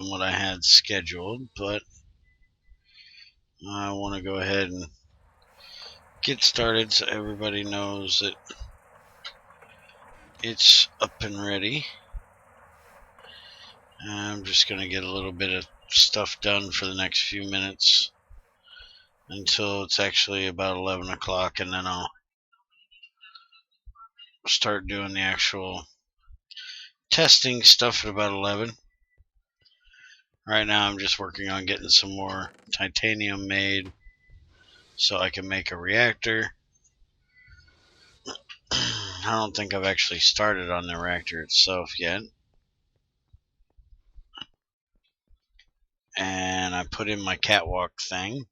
than what I had scheduled, but I want to go ahead and get started so everybody knows that it's up and ready. I'm just going to get a little bit of stuff done for the next few minutes until it's actually about 11 o'clock, and then I'll start doing the actual testing stuff at about 11. Right now I'm just working on getting some more titanium made so I can make a reactor. I don't think I've actually started on the reactor itself yet. And I put in my catwalk thing.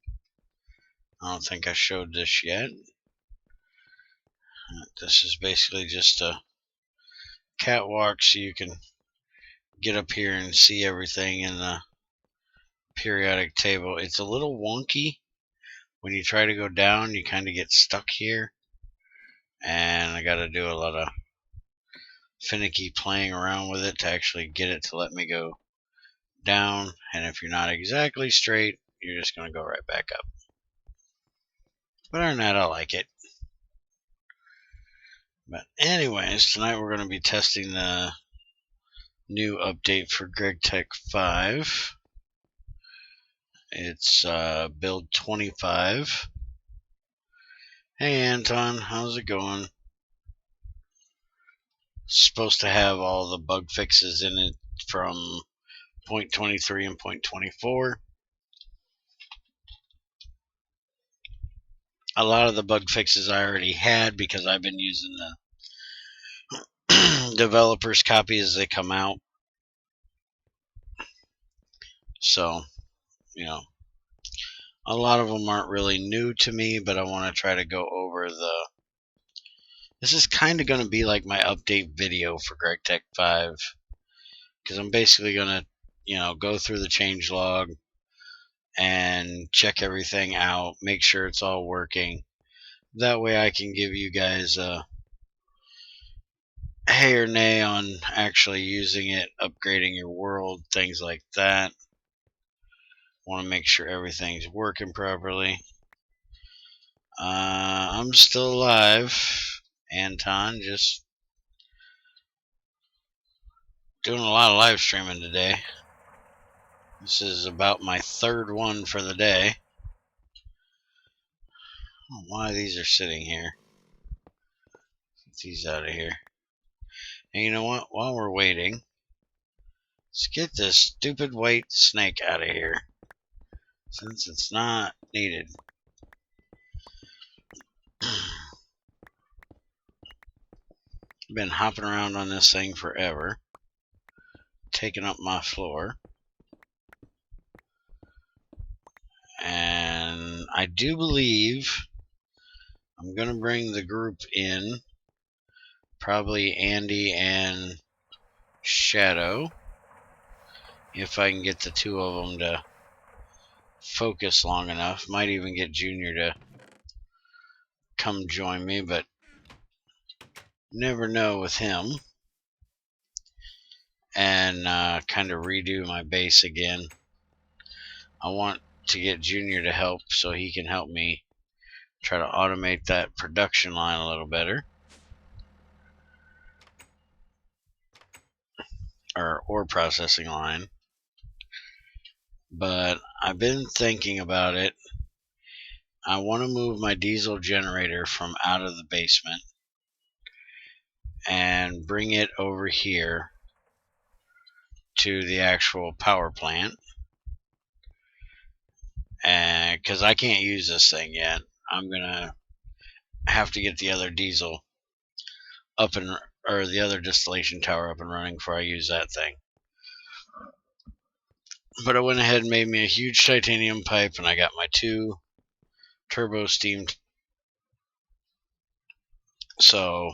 I don't think I showed this yet. This is basically just a catwalk so you can get up here and see everything in the periodic table. It's a little wonky. When you try to go down, you kind of get stuck here. And I got to do a lot of finicky playing around with it to actually get it to let me go down. And if you're not exactly straight, you're just going to go right back up. But other than that, I like it. But anyways, tonight we're going to be testing the new update for GT5. It's build 25. Hey Anton, how's it going? It's supposed to have all the bug fixes in it from 0.23 and 0.24. A lot of the bug fixes I already had because I've been using the developers copy as they come out. So, a lot of them aren't really new to me, but I want to try to go over the... This is kind of going to be like my update video for GT5, because I'm basically going to, go through the changelog and check everything out, make sure it's all working. That way I can give you guys a hey or nay on actually using it, upgrading your world, things like that. Want to make sure everything's working properly. I'm still alive, Anton, just doing a lot of live streaming today. This is about my third one for the day. I don't know why these are sitting here. Get these out of here. And you know what? While we're waiting, let's get this stupid white snake out of here, since it's not needed. I've been hopping around on this thing forever, taking up my floor. And I do believe I'm going to bring the group in, probably Andy and Shadow, if I can get the two of them to focus long enough. Might even get Junior to come join me, but never know with him. And kind of redo my base again. I want to get Junior to help so he can help me try to automate that production line a little better, or ore processing line. But I've been thinking about it. I want to move my diesel generator from out of the basement and bring it over here to the actual power plant, and because I can't use this thing yet, I'm gonna have to get the other diesel up and, or the other distillation tower up and running before I use that thing. But I went ahead and made me a huge titanium pipe, and I got my 2 turbo steam. So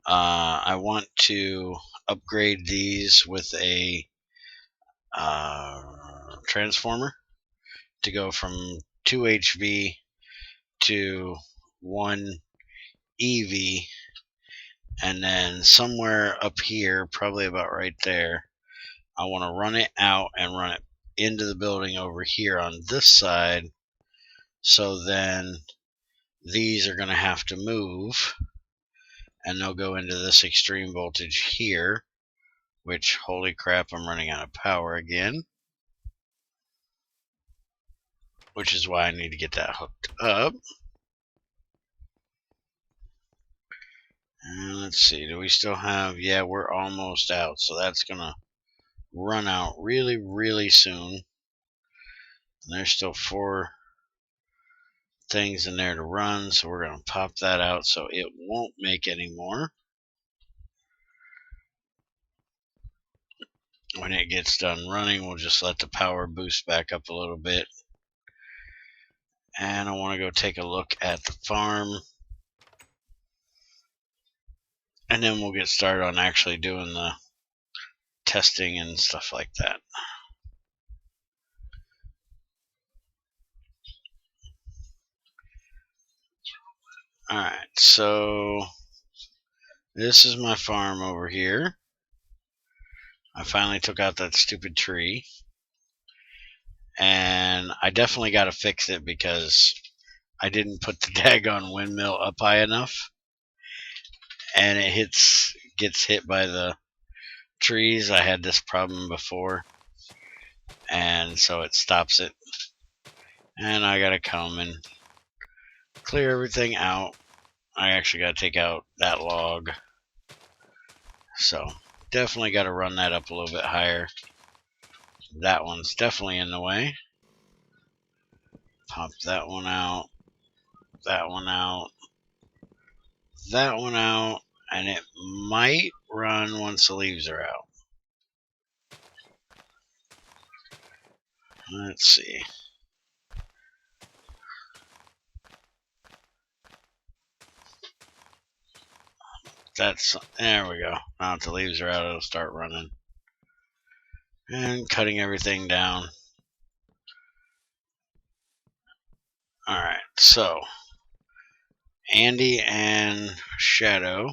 I want to upgrade these with a transformer to go from 2 HV to 1 EV, and then somewhere up here, probably about right there, I want to run it out and run it into the building over here on this side. So then these are going to have to move, and they'll go into this extreme voltage here, which, holy crap, I'm running out of power again. Which is why I need to get that hooked up. And let's see, do we still have, yeah, we're almost out, so that's going to run out really, really soon. And there's still 4 things in there to run, so we're going to pop that out so it won't make any more. When it gets done running, we'll just let the power boost back up a little bit. And I want to go take a look at the farm. And then we'll get started on actually doing the testing and stuff like that. Alright, so this is my farm over here. I finally took out that stupid tree. And I definitely got to fix it because I didn't put the daggone windmill up high enough. And it gets hit by the trees. I had this problem before. And so it stops it. And I got to come and clear everything out. I actually got to take out that log. So definitely got to run that up a little bit higher. That one's definitely in the way. Pop that one out. That one out. That one out. And it might run once the leaves are out. Let's see. There we go. Now that the leaves are out, it'll start running. And cutting everything down. Alright, so Andy and Shadow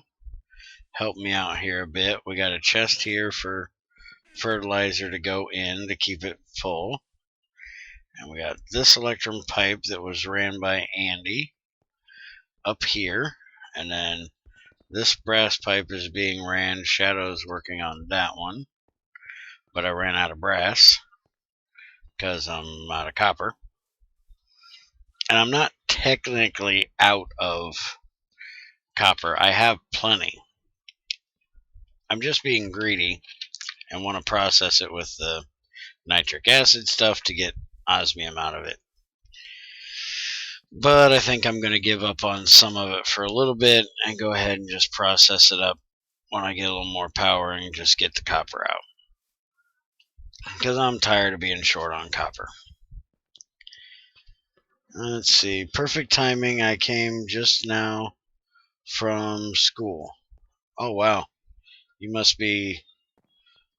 help me out here a bit. We got a chest here for fertilizer to go in to keep it full. And we got this electrum pipe that was ran by Andy up here. And then this brass pipe is being ran. Shadow's working on that one. But I ran out of brass because I'm out of copper. And I'm not technically out of copper. I have plenty. I'm just being greedy and want to process it with the nitric acid stuff to get osmium out of it. But I think I'm going to give up on some of it for a little bit and go ahead and just process it up when I get a little more power and just get the copper out. Because I'm tired of being short on copper. Let's see. Perfect timing. I came just now from school. Oh, wow. You must be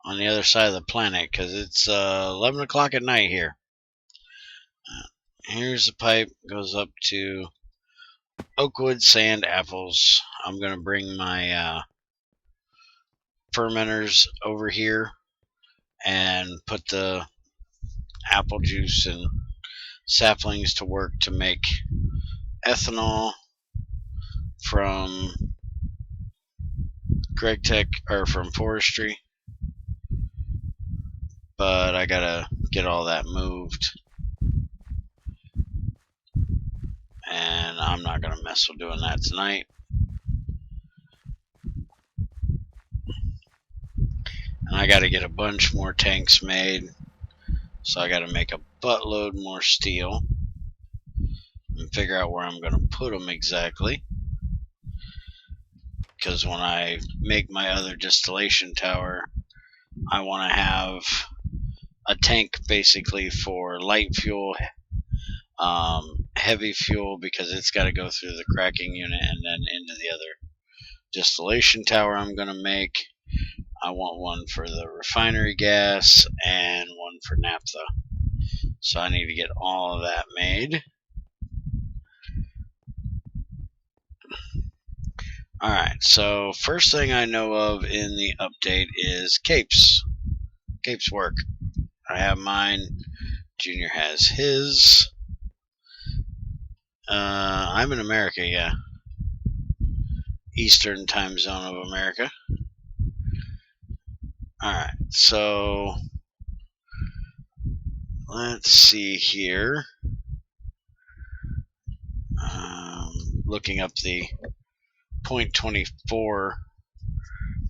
on the other side of the planet because it's 11 o'clock at night here. Here's the pipe. Goes up to Oakwood Sand Apples. I'm going to bring my fermenters over here and put the apple juice and saplings to work to make ethanol from Greg Tech or from forestry. But I gotta get all that moved. And I'm not gonna mess with doing that tonight. And I gotta get a bunch more tanks made. So I gotta make a buttload more steel. And figure out where I'm gonna put them exactly. Because when I make my other distillation tower, I want to have a tank basically for light fuel, heavy fuel, because it's got to go through the cracking unit and then into the other distillation tower I'm going to make. I want one for the refinery gas and one for naphtha. So I need to get all of that made. Alright, so first thing I know of in the update is capes. escapes work. I have mine. Junior has his. I'm in America, yeah. Eastern time zone of America. Alright, so let's see here. Looking up the 0.24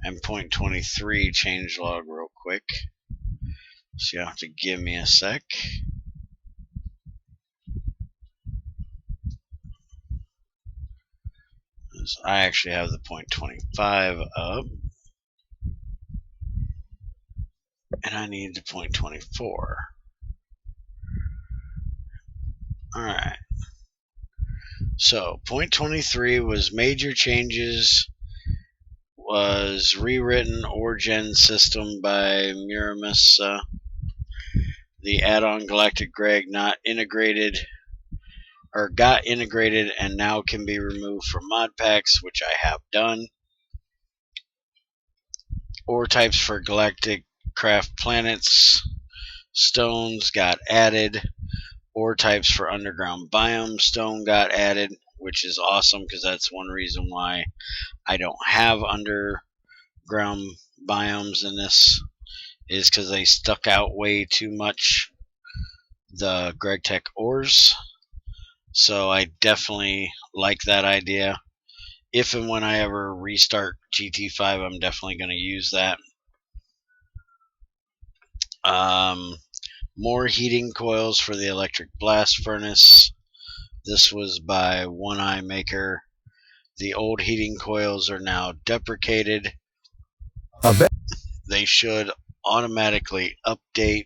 and 0.23 changelog real quick. So you have to give me a sec. I actually have the 0.25 up. And I need the 0.24. Alright. So 0.23 was major changes, was rewritten Origin system by Muramus. The add-on Galactic Greg not integrated, or got integrated and now can be removed from mod packs, which I have done. Ore types for Galactic Craft planets, stones got added. Ore types for underground biome stone got added, which is awesome because that's one reason why I don't have underground biomes in this, is because they stuck out way too much, the GregTech ores. So I definitely like that idea. If and when I ever restart GT5, I'm definitely going to use that. More heating coils for the electric blast furnace. This was by One Eye Maker. The old heating coils are now deprecated. They should automatically update.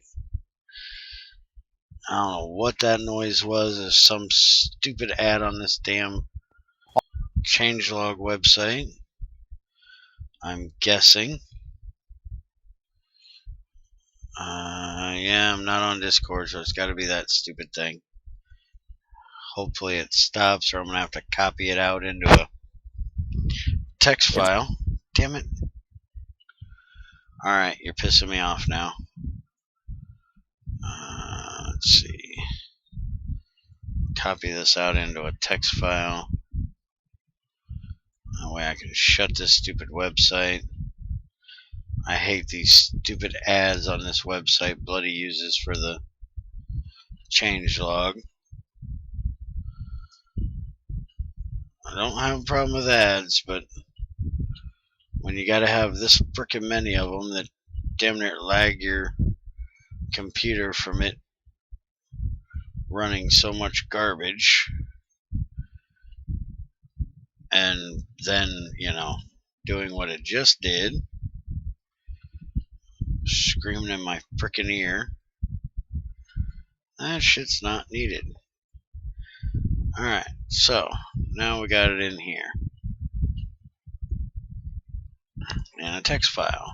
I don't know what that noise was. There's some stupid ad on this damn changelog website, I'm guessing. Yeah, I'm not on Discord, so it's got to be that stupid thing. Hopefully it stops, or I'm going to have to copy it out into a text file. Damn it. Alright, you're pissing me off now. Let's see. Copy this out into a text file. That way I can shut this stupid website. I hate these stupid ads on this website Bloody uses for the changelog. I don't have a problem with ads, but when you gotta have this frickin' many of them that damn near lag your computer from it running so much garbage, and then, you know, doing what it just did, screaming in my frickin' ear, that shit's not needed. Alright, so now we got it in here in a text file.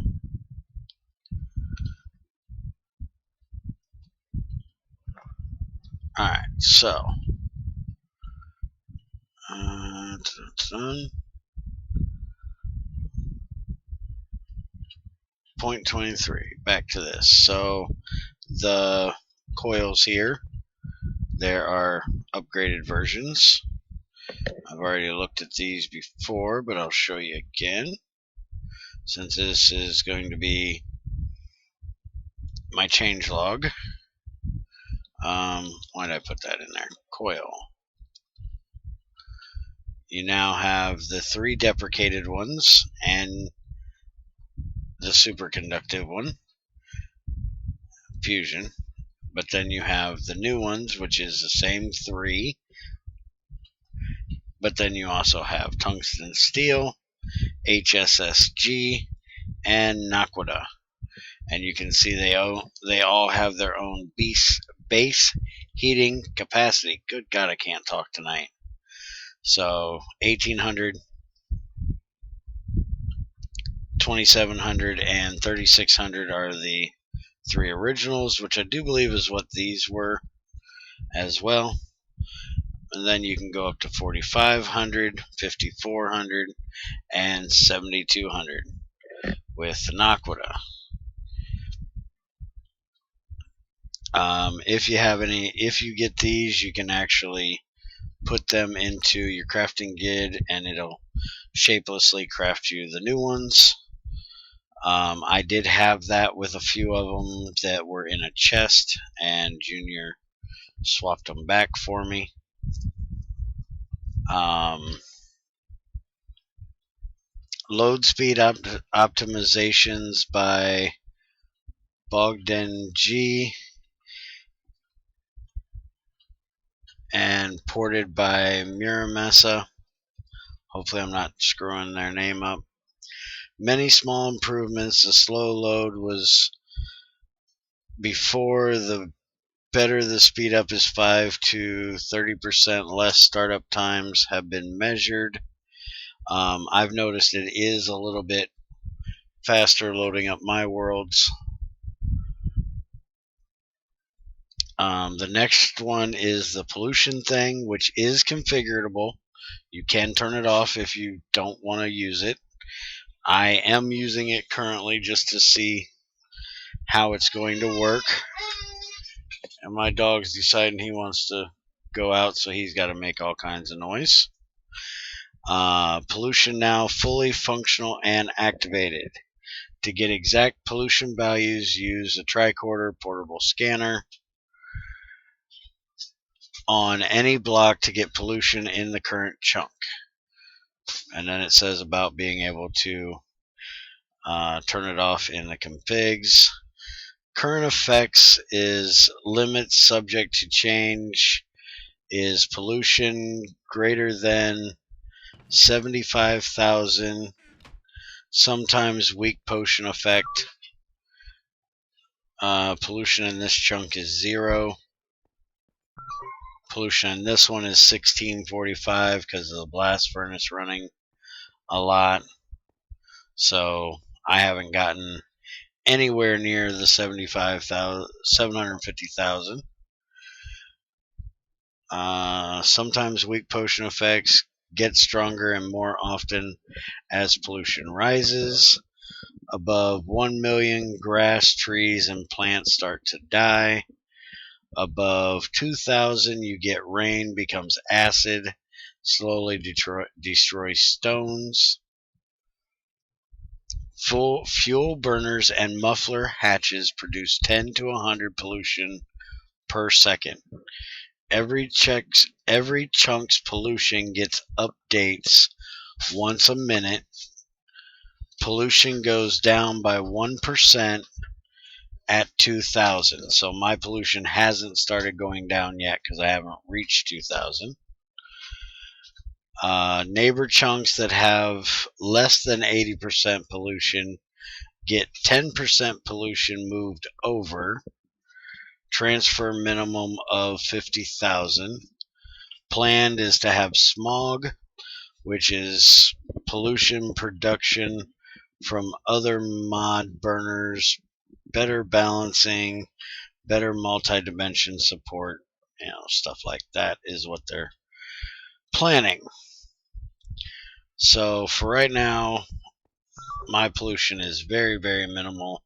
Alright, so 0.23, back to this. So the coils here, there are upgraded versions. I've already looked at these before, but I'll show you again, since this is going to be my changelog. Why did I put that in there? Coil. You now have the 3 deprecated ones and the superconductive one, fusion. But then you have the new ones, which is the same 3. But then you also have tungsten steel, HSSG, and Naquita. And you can see they all have their own base heating capacity. Good God, I can't talk tonight. So 1800, 2700, and 3600 are the 3 originals, which I do believe is what these were as well. And then you can go up to 4500, 5400, and 7200 with Naquita. If you get these, you can actually put them into your crafting grid and it'll shapelessly craft you the new ones. I did have that with a few of them that were in a chest, and Junior swapped them back for me. Load speed optimizations by Den GT5u and ported by Muramasa. Hopefully I'm not screwing their name up. Many small improvements. The slow load was before. The better the speed up is 5 to 30% less startup times have been measured. I've noticed it is a little bit faster loading up my worlds. The next one is the pollution thing, which is configurable. You can turn it off if you don't want to use it. I am using it currently just to see how it's going to work. And my dog's deciding he wants to go out, so he's got to make all kinds of noise. Pollution now fully functional and activated. To get exact pollution values, use a tricorder portable scanner on any block to get pollution in the current chunk. And then it says about being able to turn it off in the configs. Current effects is limits subject to change is pollution greater than 75,000. Sometimes weak potion effect. Pollution in this chunk is 0. Pollution in this one is 1645 because of the blast furnace running a lot. So I haven't gotten anywhere near the 750,000. Sometimes weak potion effects get stronger and more often as pollution rises. Above 1 million, grass, trees, and plants start to die. Above 2,000, you get rain, becomes acid, slowly destroys stones. Full fuel burners and muffler hatches produce 10 to 100 pollution per second. Every chunk's pollution gets updates once a minute. Pollution goes down by 1% at 2,000. So my pollution hasn't started going down yet because I haven't reached 2,000. Neighbor chunks that have less than 80% pollution get 10% pollution moved over. Transfer minimum of 50,000. Planned is to have smog, which is pollution production from other mod burners, better balancing, better multi-dimension support, stuff like that is what they're planning. So for right now, my pollution is very, very minimal.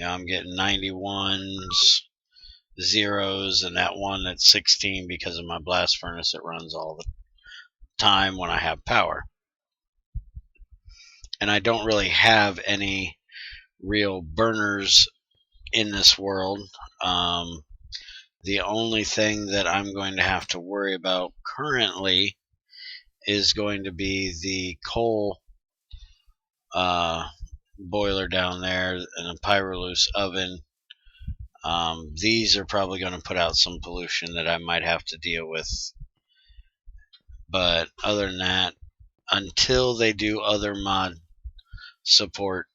I'm getting 91s, zeros, and that one that's 16 because of my blast furnace. It runs all the time when I have power. And I don't really have any real burners in this world. The only thing that I'm going to have to worry about currently is going to be the coal boiler down there and a Pyroluce oven. These are probably going to put out some pollution that I might have to deal with. But other than that, until they do other mod support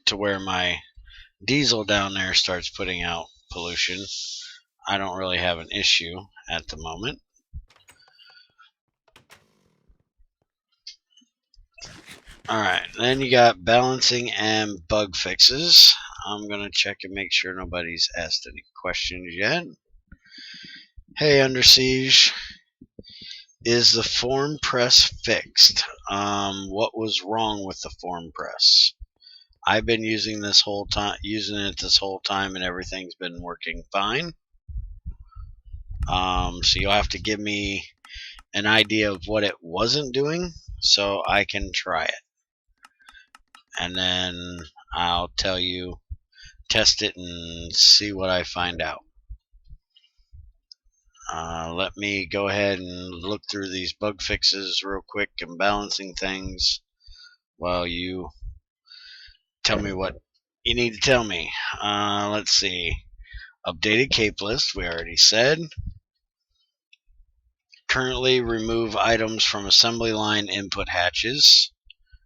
to where my diesel down there starts putting out pollution, I don't really have an issue at the moment. Alright, then you got balancing and bug fixes. I'm going to check and make sure nobody's asked any questions yet. Hey, Under Siege. Is the form press fixed? What was wrong with the form press? I've been using it this whole time, and everything's been working fine. So you'll have to give me an idea of what it wasn't doing so I can try it, and then I'll tell you, test it and see what I find out. Let me go ahead and look through these bug fixes real quick and balancing things while you tell me what you need to tell me. Let's see. Updated cape list, we already said. Currently remove items from assembly line input hatches.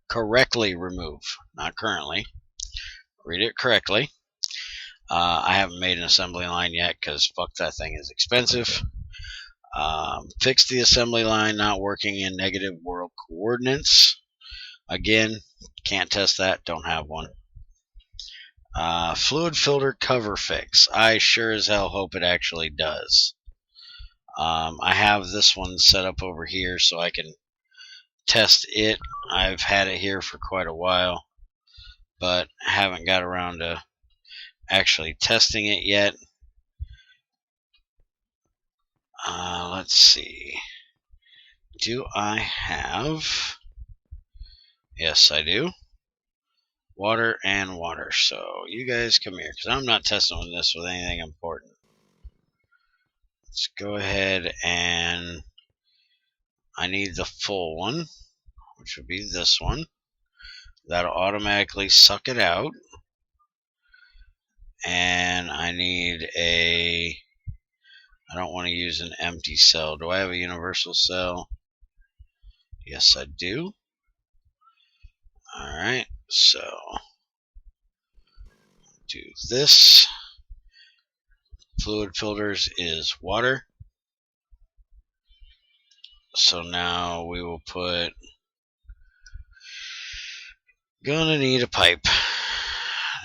Correctly remove, not currently. Read it correctly. I haven't made an assembly line yet because fuck, that thing is expensive. Fix the assembly line not working in negative world coordinates. Again, can't test that, don't have one. Fluid filter cover fix. I sure as hell hope it actually does. I have this one set up over here so I can test it. I've had it here for quite a while, but haven't got around to actually testing it yet. Let's see. Do I have... Yes, I do. Water and water. So you guys come here, because I'm not testing this with anything important. Let's go ahead and I need the full one, which would be this one. That'll automatically suck it out. And I need a... I don't want to use an empty cell. Do I have a universal cell? Yes, I do. Alright, so do this. Fluid filters is water. So now we will put... Gonna need a pipe.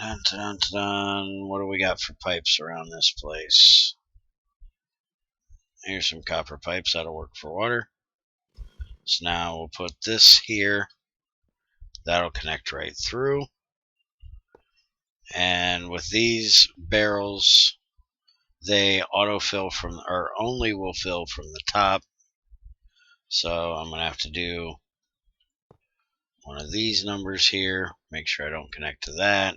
Dun, dun, dun, dun. What do we got for pipes around this place? Here's some copper pipes. That'll work for water. So now we'll put this here. That'll connect right through. And with these barrels, they autofill from, or only will fill from the top. So I'm going to have to do one of these numbers here. Make sure I don't connect to that.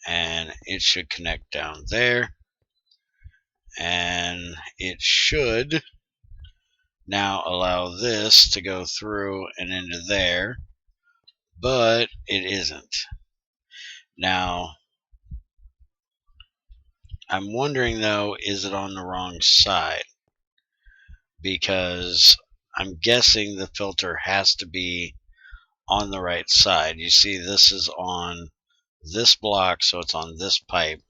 And it should connect down there. And it should now allow this to go through and into there, but it isn't. Now, I'm wondering though, is it on the wrong side? Because I'm guessing the filter has to be on the right side. You see, this is on this block, so it's on this pipe.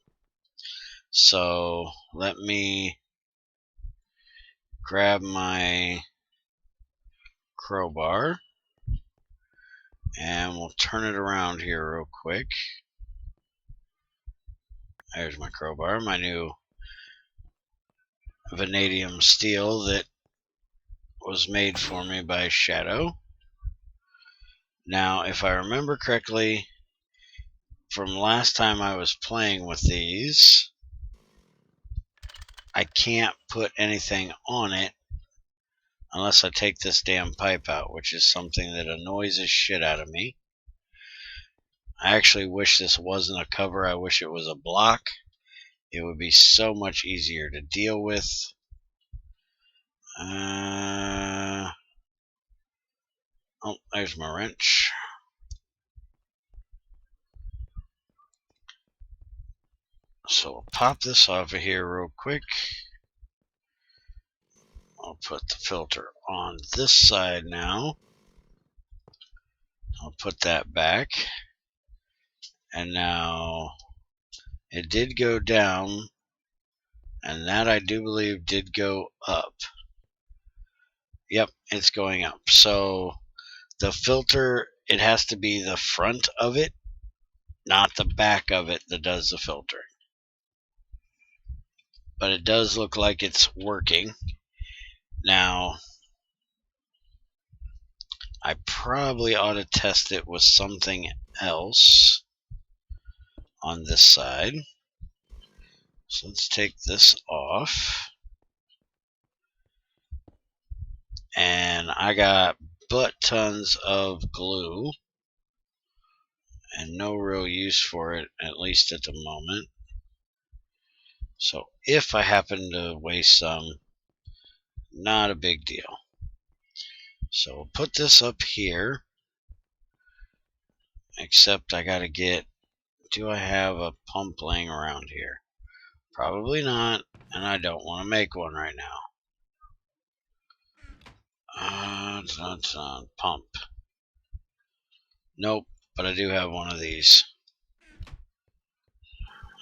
So let me grab my crowbar and we'll turn it around here real quick. There's my crowbar, my new vanadium steel that was made for me by Shadow. Now, if I remember correctly, from last time I was playing with these, I can't put anything on it unless I take this damn pipe out, which is something that annoys the shit out of me. I actually wish this wasn't a cover. I wish it was a block. It would be so much easier to deal with. Oh, there's my wrench. So we'll pop this off of here real quick. I'll put the filter on this side now. I'll put that back. And now it did go down, and that I do believe did go up. Yep, it's going up. So the filter, it has to be the front of it, not the back of it that does the filtering. But it does look like it's working. Now, I probably ought to test it with something else on this side. So let's take this off. And I got butt tons of glue and no real use for it, at least at the moment. So if I happen to waste some, not a big deal. So we'll put this up here, except I gotta get, do I have a pump laying around here? Probably not, and I don't want to make one right now. Pump. Nope, but I do have one of these.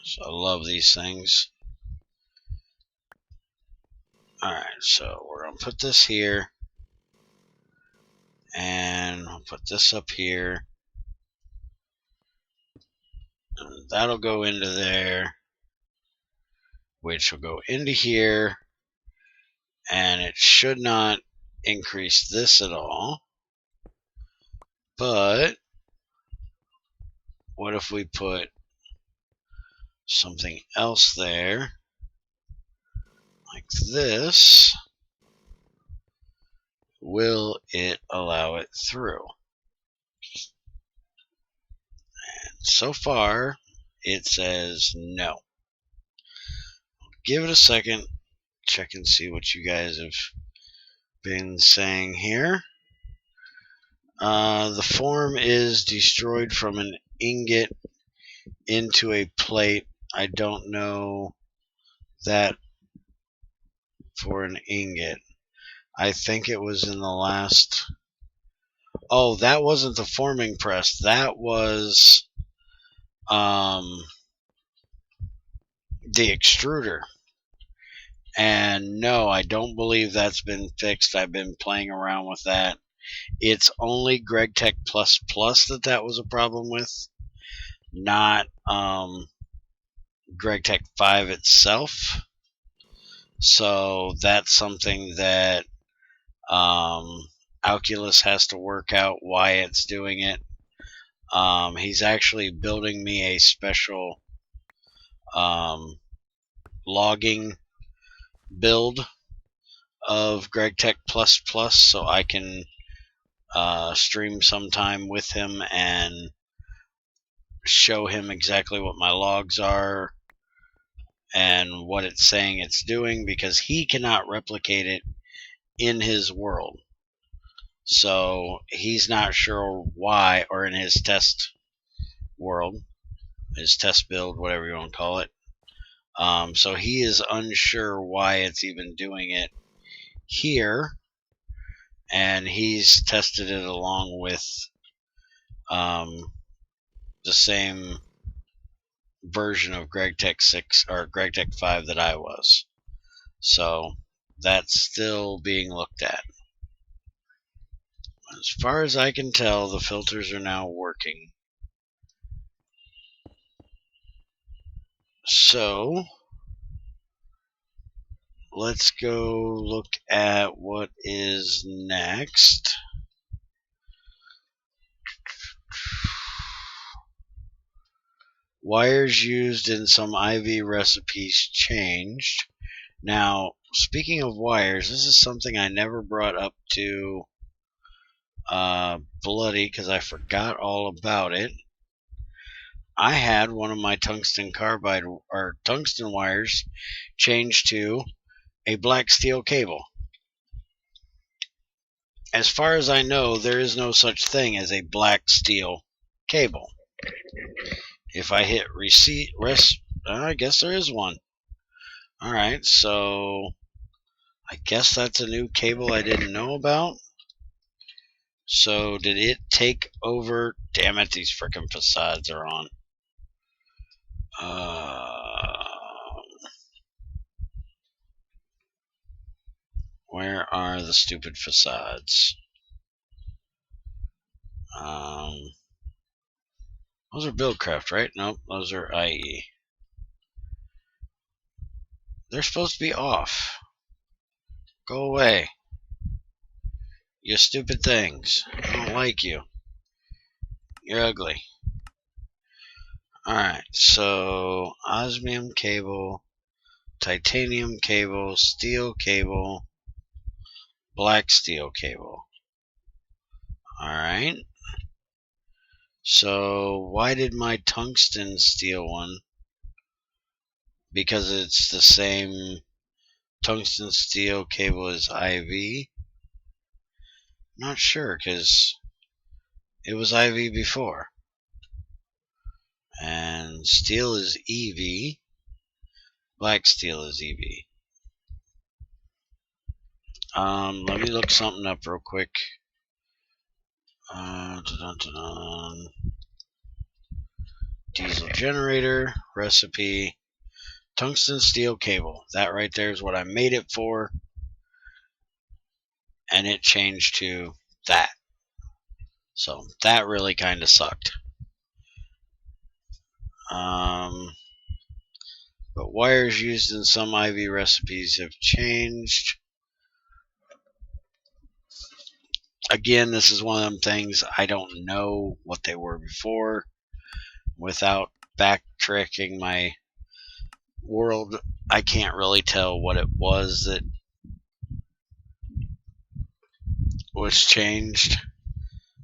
So I love these things. Alright, so we're going to put this here. And I'll put this up here. And that'll go into there. Which will go into here. And it should not increase this at all. But what if we put something else there? Like this. Will it allow it through? And so far, it says no. Give it a second, check and see what you guys have been saying here. The form is destroyed from an ingot into a plate. I don't know that for an ingot. I think it was in the last... Oh, that wasn't the forming press. That was the extruder. And no, I don't believe that's been fixed. I've been playing around with that. It's only GregTech++ that was a problem with, not GregTech 5 itself. So that's something that Oculus has to work out why it's doing it. He's actually building me a special logging build of GregTech++ so I can stream sometime with him and show him exactly what my logs are and what it's saying it's doing, because he cannot replicate it in his world. So he's not sure why, or in his test world, his test build, whatever you want to call it. So he is unsure why it's even doing it here, and he's tested it along with the same version of GregTech 6 or GregTech 5 that I was. So that's still being looked at. As far as I can tell, the filters are now working. So let's go look at what is next. Wires used in some IV recipes changed. Now, speaking of wires, this is something I never brought up to Bloody because I forgot all about it. I had one of my tungsten carbide or tungsten wires changed to a black steel cable. As far as I know, there is no such thing as a black steel cable. If I hit I guess there is one. Alright, so I guess that's a new cable I didn't know about. So did it take over? Damn it, these frickin' facades are on. Where are the stupid facades? Those are Buildcraft, right? Nope, those are IE. They're supposed to be off. Go away. You stupid things. I don't like you. You're ugly. Alright, so osmium cable, titanium cable, steel cable, black steel cable. Alright. So why did my tungsten steel one? Because it's the same tungsten steel cable as IV? Not sure, because it was IV before. And steel is EV. Black steel is EV. Let me look something up real quick. Diesel generator, recipe, tungsten steel cable. That right there is what I made it for. And it changed to that. So that really kind of sucked. But wires used in some IV recipes have changed. Again, this is one of them things I don't know what they were before. Without backtracking my world, I can't really tell what it was that was changed.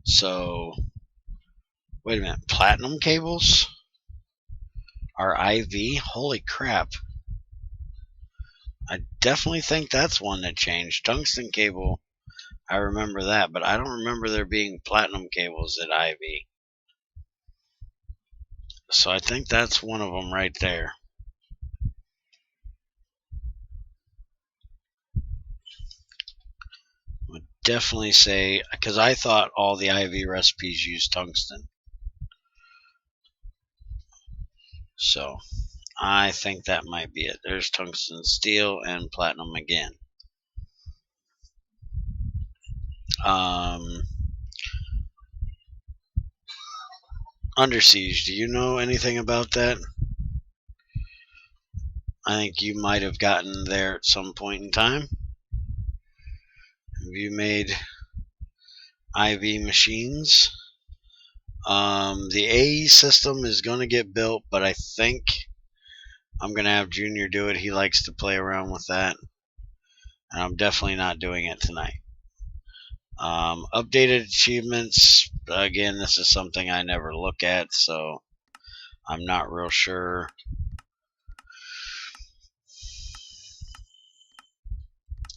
So, wait a minute. Platinum cables are IV? Holy crap. I definitely think that's one that changed. Tungsten cable, I remember that, but I don't remember there being platinum cables at IV. So I think that's one of them right there. I would definitely say, because I thought all the IV recipes used tungsten. So I think that might be it. There's tungsten steel and platinum again. Under Siege, do you know anything about that? I think you might have gotten there at some point in time. Have you made IV machines? The AE system is going to get built, but I think I'm going to have Junior do it. He likes to play around with that. And I'm definitely not doing it tonight. Updated achievements. Again, this is something I never look at, so I'm not real sure.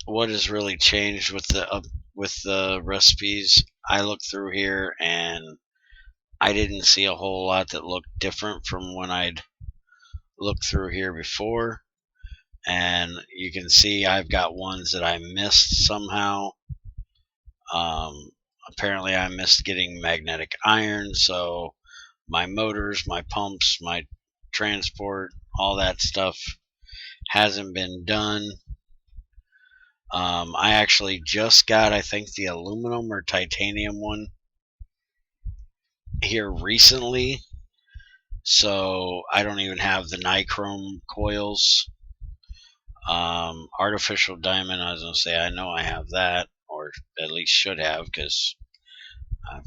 What has really changed with the recipes? I looked through here and I didn't see a whole lot that looked different from when I'd looked through here before. And you can see I've got ones that I missed somehow. Apparently I missed getting magnetic iron, so my motors, my pumps, my transport, all that stuff hasn't been done. I actually just got, I think, the aluminum or titanium one here recently, so I don't even have the nichrome coils. Artificial diamond, I was going to say, I know I have that, or at least should have, because I've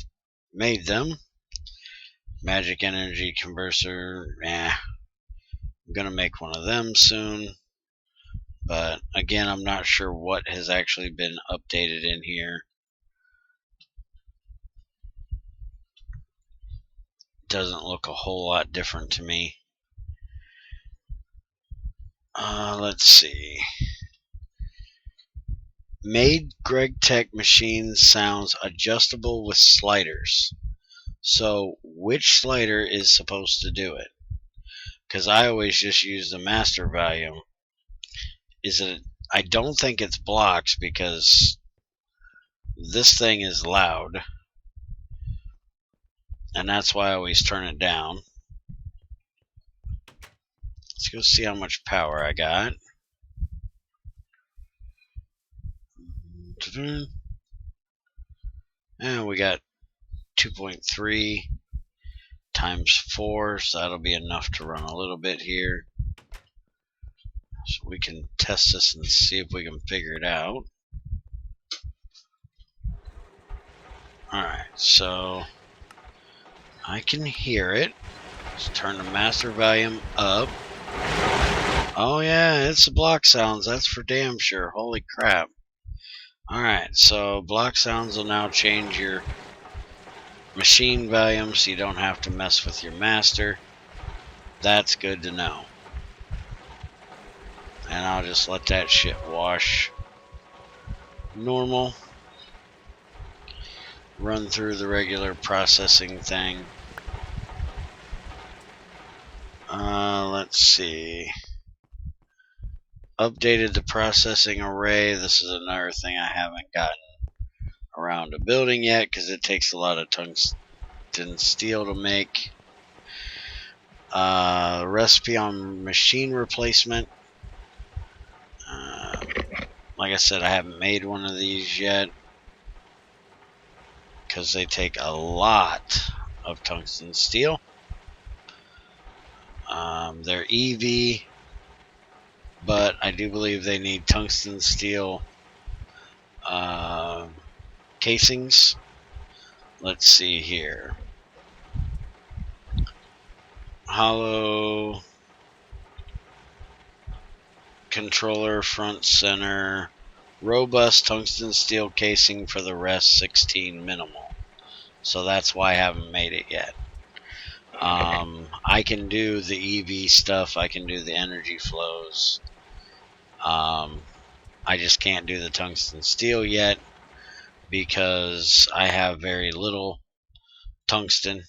made them. Magic energy converter, I'm going to make one of them soon. But again, I'm not sure what has actually been updated in here. Doesn't look a whole lot different to me. Let's see. Made Greg Tech machine sounds adjustable with sliders. So which slider is supposed to do it? Because I always just use the master volume. Is it? I don't think it's blocks because this thing is loud. And that's why I always turn it down. Let's go see how much power I got. And we got 2.3 times 4, so that'll be enough to run a little bit here. So we can test this and see if we can figure it out. Alright, so I can hear it. Let's turn the master volume up. Oh yeah, it's the block sounds, that's for damn sure. Holy crap. Alright, so block sounds will now change your machine volume so you don't have to mess with your master. That's good to know. And I'll just let that shit wash normal. Run through the regular processing thing. Let's see. Updated the processing array. This is another thing I haven't gotten around to building yet because it takes a lot of tungsten steel to make. Recipe on machine replacement. Like I said, I haven't made one of these yet because they take a lot of tungsten steel. They're EV, but I do believe they need tungsten steel casings. Let's see here. Hollow controller, front center, robust tungsten steel casing for the rest, 16 minimal. So that's why I haven't made it yet. I can do the EV stuff, I can do the energy flows. I just can't do the tungsten steel yet because I have very little tungsten.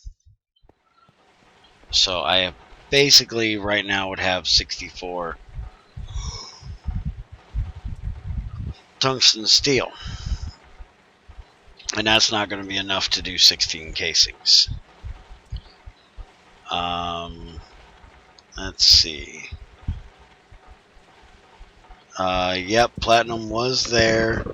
So I basically right now would have 64 tungsten steel. And that's not going to be enough to do 16 casings. Let's see. Yep, platinum was there.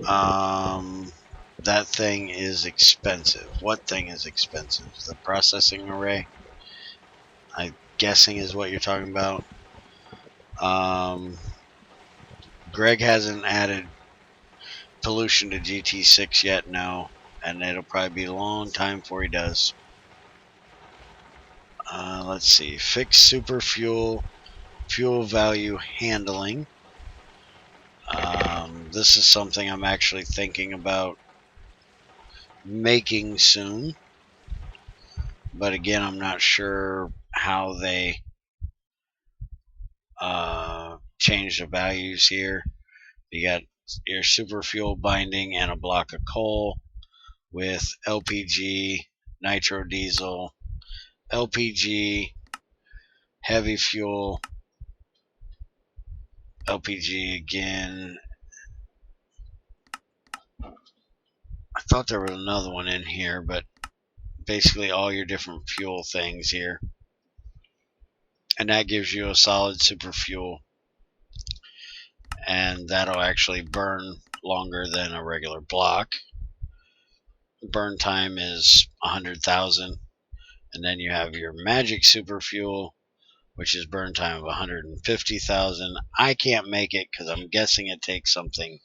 That thing is expensive. What thing is expensive? The processing array? I'm guessing is what you're talking about. Greg hasn't added pollution to GT6 yet, no. And it'll probably be a long time before he does. Let's see. Fix super fuel value handling. This is something I'm actually thinking about making soon. But again, I'm not sure how they change the values here. You got your super fuel binding and a block of coal with LPG, nitro diesel, LPG, heavy fuel, LPG again. I thought there was another one in here, but basically all your different fuel things here. And that gives you a solid super fuel. And that'll actually burn longer than a regular block. Burn time is 100,000. And then you have your magic super fuel, which is burn time of 150,000. I can't make it because I'm guessing it takes something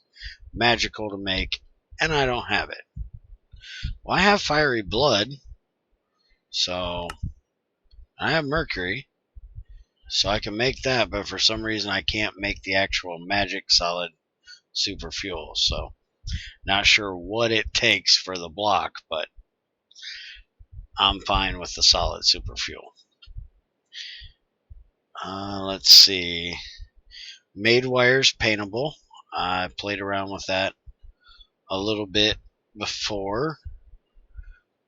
magical to make, and I don't have it. Well, I have fiery blood, so I have mercury, so I can make that, but for some reason I can't make the actual magic solid super fuel, so not sure what it takes for the block, but I'm fine with the solid super fuel. Let's see. Made wires paintable. I played around with that a little bit before,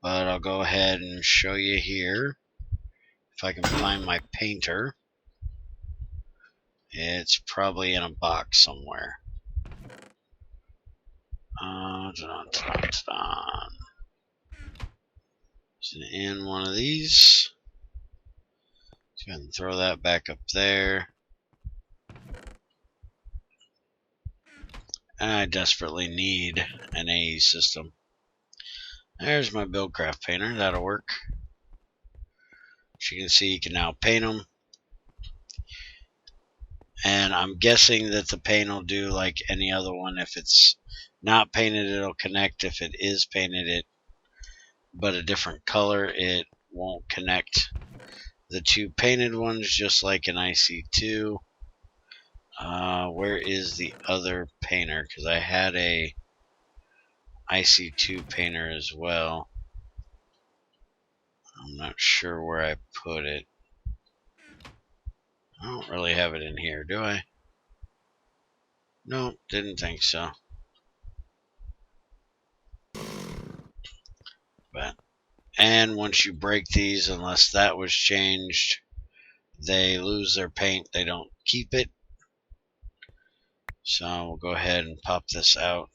but I'll go ahead and show you here. If I can find my painter. It's probably in a box somewhere. It's in one of these. Go ahead and throw that back up there. I desperately need an AE system. There's my Buildcraft painter. That'll work. As you can see, you can now paint them. And I'm guessing that the paint will do like any other one. If it's not painted, it'll connect. If it is painted, it but a different color, it won't connect the two painted ones, just like an IC2. Where is the other painter? Because I had a IC2 painter as well. I'm not sure where I put it. I don't really have it in here, do I? No, didn't think so. And once you break these, unless that was changed, they lose their paint. They don't keep it. So we'll go ahead and pop this out.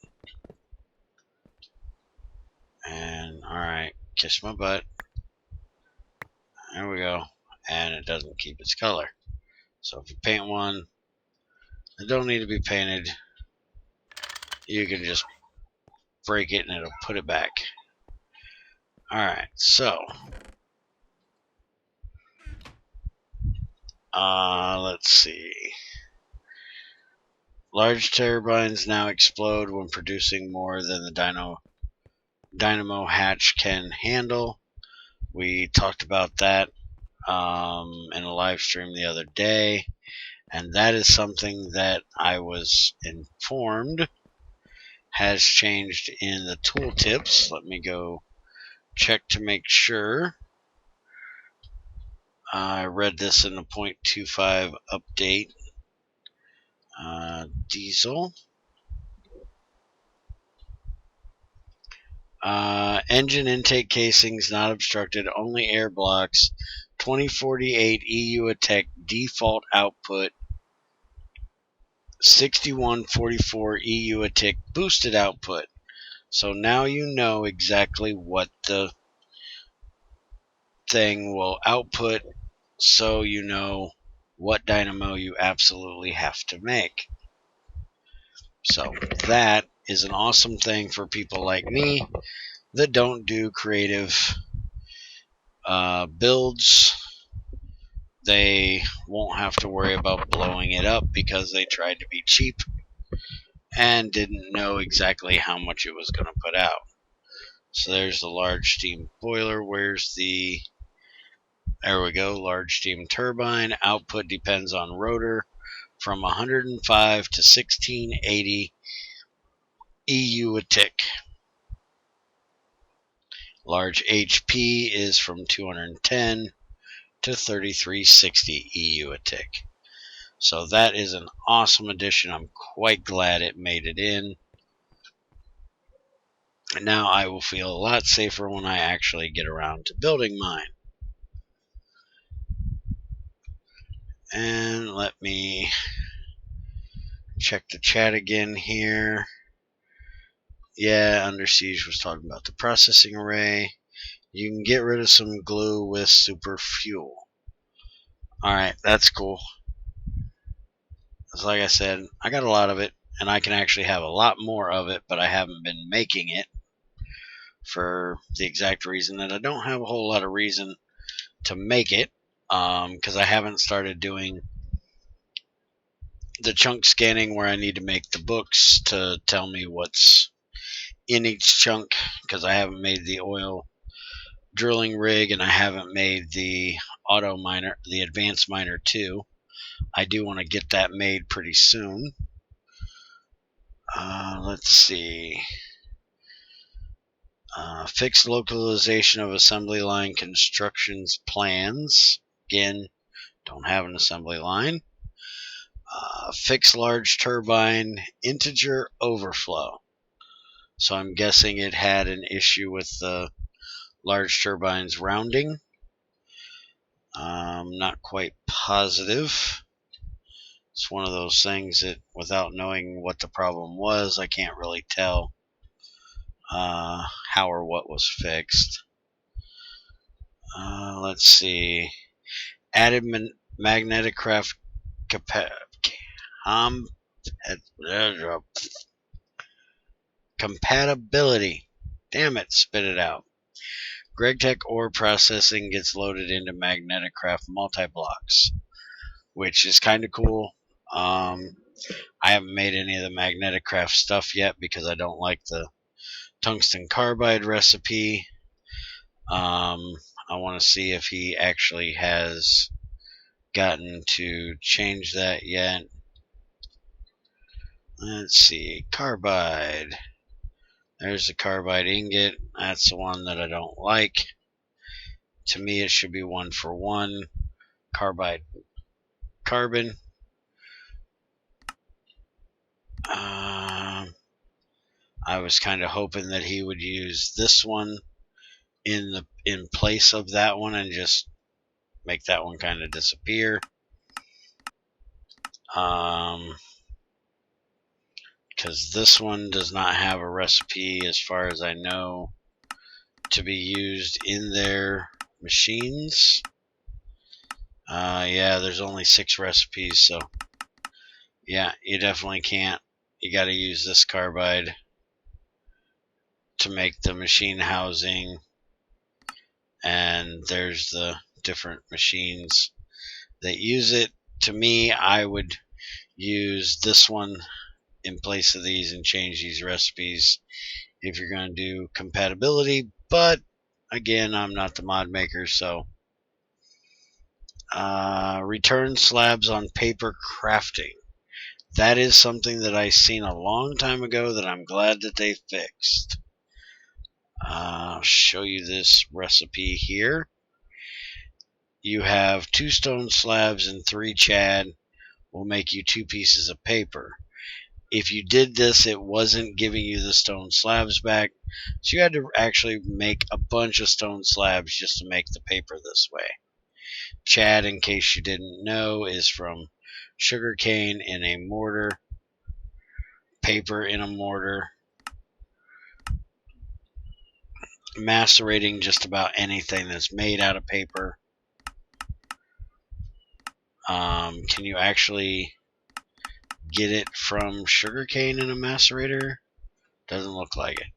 And alright, kiss my butt. There we go. And it doesn't keep its color. So if you paint one that don't need to be painted, you can just break it and it'll put it back. Alright, so let's see. Large turbines now explode when producing more than the dynamo hatch can handle. We talked about that in a live stream the other day, and that is something that I was informed has changed in the tooltips. Let me go check to make sure. I read this in the 0.25 update. Diesel. Engine intake casings not obstructed, only air blocks. 2048 EU Attack default output. 6144 EU Attack boosted output. So now you know exactly what the thing will output, so you know what dynamo you absolutely have to make. So that is an awesome thing for people like me that don't do creative builds. They won't have to worry about blowing it up because they tried to be cheap and didn't know exactly how much it was going to put out. So there's the large steam boiler. Where's the... There we go, large steam turbine. Output depends on rotor from 105 to 1680 EU a tick. Large HP is from 210 to 3360 EU a tick. So that is an awesome addition. I'm quite glad it made it in. And now I will feel a lot safer when I actually get around to building mine. And let me check the chat again here. Yeah, Under Siege was talking about the processing array. You can get rid of some glue with super fuel. Alright, that's cool. Because like I said, I got a lot of it, and I can actually have a lot more of it, but I haven't been making it for the exact reason that I don't have a whole lot of reason to make it, because I haven't started doing the chunk scanning where I need to make the books to tell me what's in each chunk, because I haven't made the oil drilling rig and I haven't made the auto miner, the advanced miner 2. I do want to get that made pretty soon. Let's see. Fixed localization of assembly line constructions plans. Again, don't have an assembly line. Fix large turbine integer overflow. So I'm guessing it had an issue with the large turbines rounding. I'm not quite positive. It's one of those things that without knowing what the problem was, I can't really tell how or what was fixed. Let's see. Added magnetic craft compatibility. Damn it, spit it out. GregTech ore processing gets loaded into magnetic craft multi-blocks, which is kind of cool. I haven't made any of the magnetic craft stuff yet because I don't like the tungsten carbide recipe. I want to see if he actually has gotten to change that yet. Let's see, carbide. There's the carbide ingot. That's the one that I don't like. To me, it should be 1-for-1. Carbide, carbon. I was kind of hoping that he would use this one in place of that one and just make that one kind of disappear. Because this one does not have a recipe, as far as I know, to be used in their machines. Yeah, there's only 6 recipes, so yeah, you definitely can't. You got to use this carbide to make the machine housing, and there's the different machines that use it. To me, I would use this one in place of these and change these recipes if you're going to do compatibility, but again, I'm not the mod maker, so return slabs on paper crafting. That is something that I seen a long time ago that I'm glad that they fixed. I'll show you this recipe here. You have 2 stone slabs and 3 chad will make you 2 pieces of paper. If you did this, it wasn't giving you the stone slabs back, so you had to actually make a bunch of stone slabs just to make the paper this way. Chad, in case you didn't know, is from sugarcane in a mortar, paper in a mortar, macerating just about anything that's made out of paper. Can you actually get it from sugarcane in a macerator? Doesn't look like it.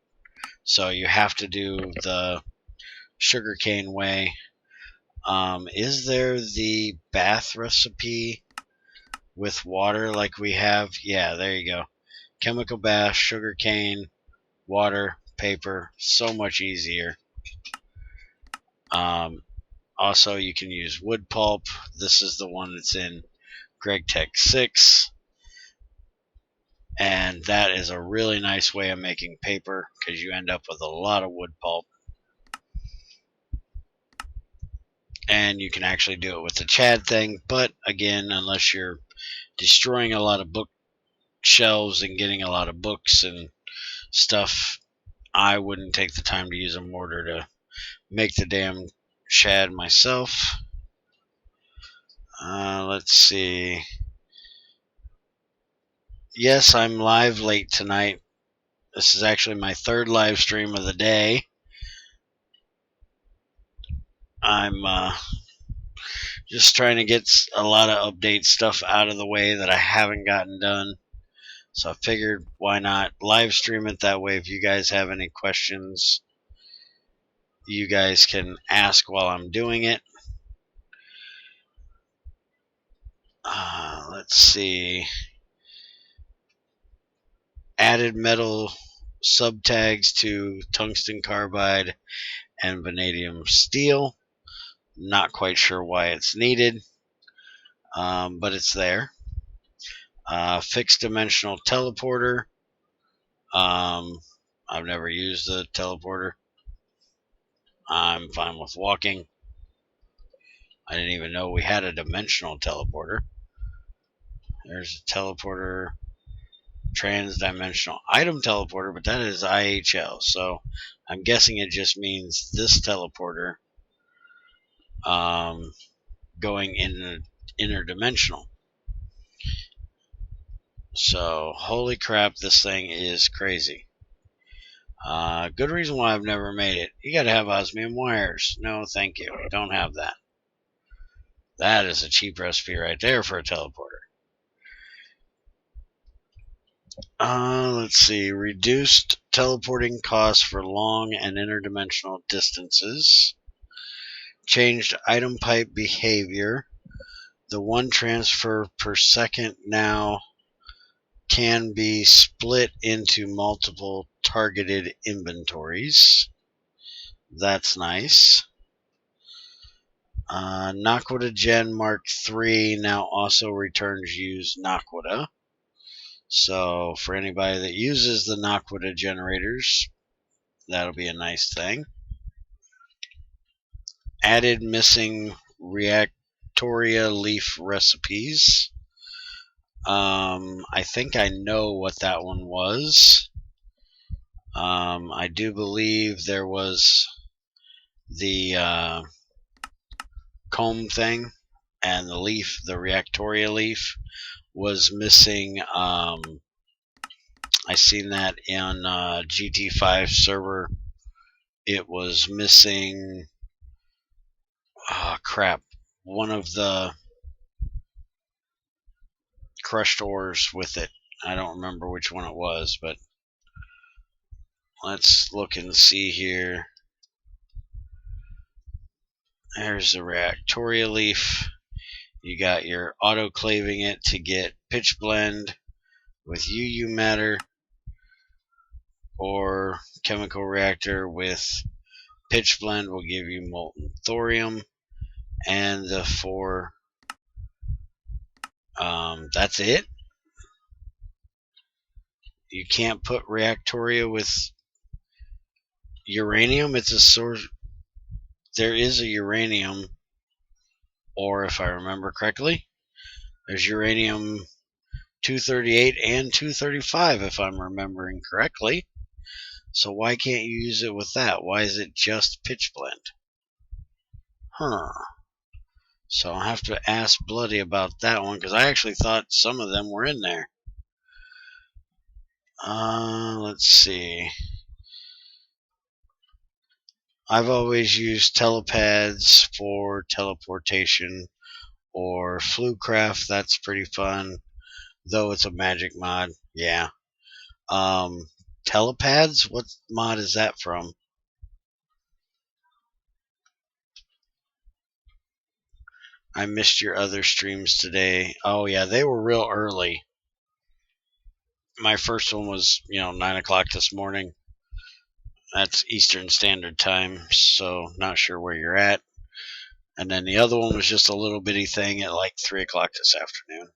So you have to do the sugarcane way. Is there the bath recipe with water like we have? Yeah, there you go. Chemical bath, sugarcane, water, paper. So much easier. Also, you can use wood pulp. This is the one that's in Greg Tech 6. And that is a really nice way of making paper because you end up with a lot of wood pulp. And you can actually do it with the Chad thing, but again, unless you're destroying a lot of bookshelves and getting a lot of books and stuff, I wouldn't take the time to use a mortar to make the damn Chad myself. Let's see. Yes, I'm live late tonight. This is actually my 3rd live stream of the day. I'm just trying to get a lot of update stuff out of the way that I haven't gotten done. So I figured, why not live stream it that way? If you guys have any questions, you guys can ask while I'm doing it. Let's see. Added metal subtags to tungsten carbide and vanadium steel. Not quite sure why it's needed, but it's there. Fixed dimensional teleporter. I've never used the teleporter. I'm fine with walking. I didn't even know we had a dimensional teleporter. There's a teleporter, trans-dimensional item teleporter, but that is IHL, so I'm guessing it just means this teleporter going in interdimensional. So, holy crap, this thing is crazy. Good reason why I've never made it. You gotta have osmium wires. No, thank you. Don't have that. That is a cheap recipe right there for a teleporter. Let's see. Reduced teleporting costs for long and interdimensional distances. Changed item pipe behavior. The 1 transfer per second now can be split into multiple targeted inventories. That's nice. Naquita Gen Mark III now also returns used Naquita. So for anybody that uses the Naquita generators, that'll be a nice thing. Added missing Reactoria leaf recipes. I think I know what that one was. I do believe there was the comb thing, and the leaf, the Reactoria leaf, was missing. I seen that in GT5 server. It was missing. Oh crap! One of the crushed ores with it. I don't remember which one it was, but let's look and see here. There's the Reactoria leaf. You got your autoclaving it to get pitch blend with UU matter, or chemical reactor with pitch blend will give you molten thorium, and the four. That's it. You can't put Reactoria with uranium. It's a source. There is a uranium, or if I remember correctly, there's uranium 238 and 235, if I'm remembering correctly. So why can't you use it with that? Why is it just pitch blend? So I'll have to ask Bloody about that one, because I actually thought some of them were in there. Let's see. I've always used telepads for teleportation, or Flucraft. That's pretty fun, though it's a magic mod. Yeah. Telepads? What mod is that from? I missed your other streams today. Oh yeah, they were real early. My first one was, 9 o'clock this morning. That's Eastern Standard Time, so not sure where you're at. And then the other one was just a little bitty thing at like 3 o'clock this afternoon.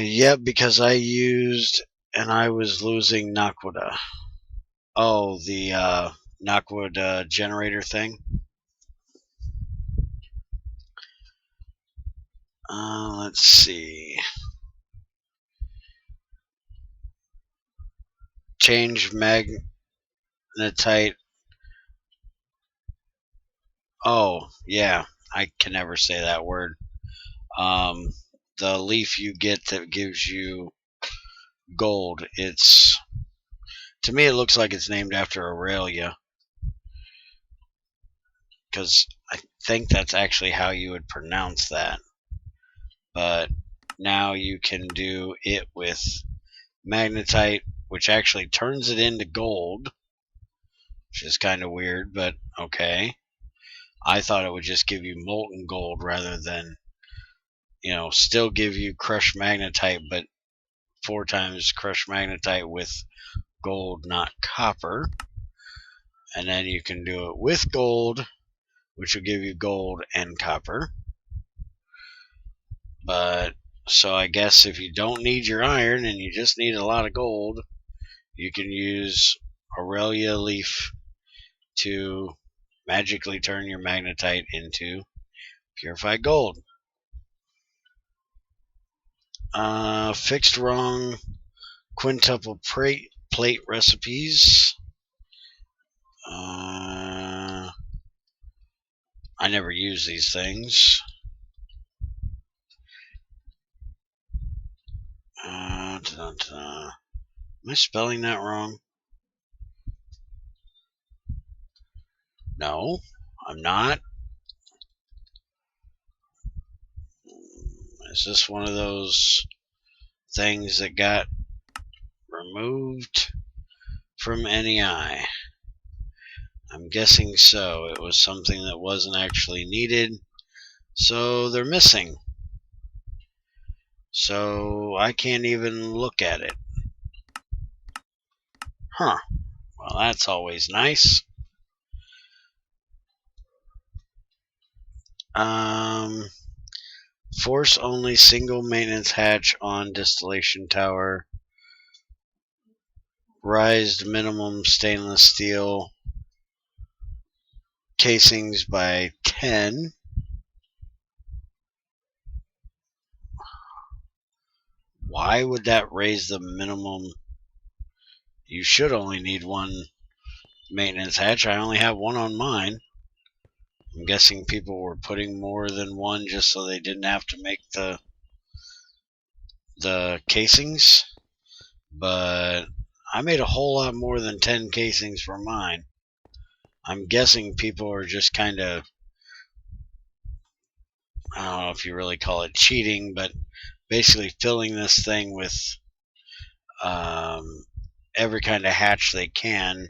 Yeah, because I used and I was losing Naquita. Oh, the Naquita generator thing. Let's see. Change magnetite. Oh, yeah. I can never say that word. The leaf you get that gives you gold. To me, it looks like it's named after Aurelia, because I think that's actually how you would pronounce that. But now you can do it with magnetite, which actually turns it into gold, which is kind of weird, but okay. I thought it would just give you molten gold rather than, still give you crushed magnetite, but 4 times crushed magnetite with gold, not copper. And then you can do it with gold, which will give you gold and copper. But so I guess if you don't need your iron and you just need a lot of gold, you can use Aurelia leaf to magically turn your magnetite into purified gold. Fixed wrong quintuple plate recipes. I never use these things. Am I spelling that wrong? No, I'm not. Is this one of those things that got removed from NEI? I'm guessing so. It was something that wasn't actually needed, so they're missing. So I can't even look at it. Well, Well, that's always nice. Force only single maintenance hatch on distillation tower. Raised minimum stainless steel casings by 10. Why would that raise the minimum? You should only need one maintenance hatch. I only have one on mine. I'm guessing people were putting more than one just so they didn't have to make the casings. But I made a whole lot more than 10 casings for mine. I'm guessing people are just kind of, I don't know if you really call it cheating, but basically filling this thing with every kind of hatch they can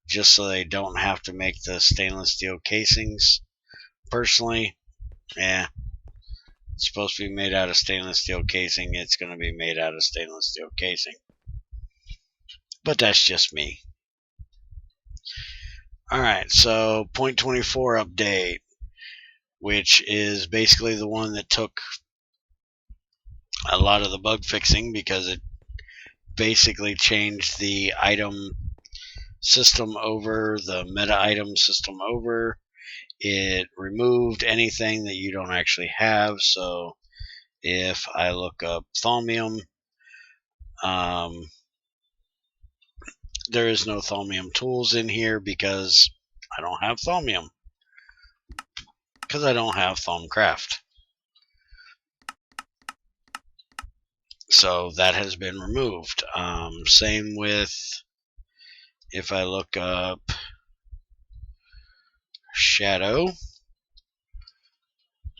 just so they don't have to make the stainless steel casings. Personally, it's supposed to be made out of stainless steel casing. It's going to be made out of stainless steel casing. But that's just me. Alright, so 0.24 update, which is basically the one that took a lot of the bug fixing because it basically changed the item system over, the meta item system over. It removed anything that you don't actually have. So if I look up Thaumium, there is no Thaumium tools in here because I don't have Thaumium. Because I don't have Thaumcraft. So that has been removed. Same with if I look up Shadow,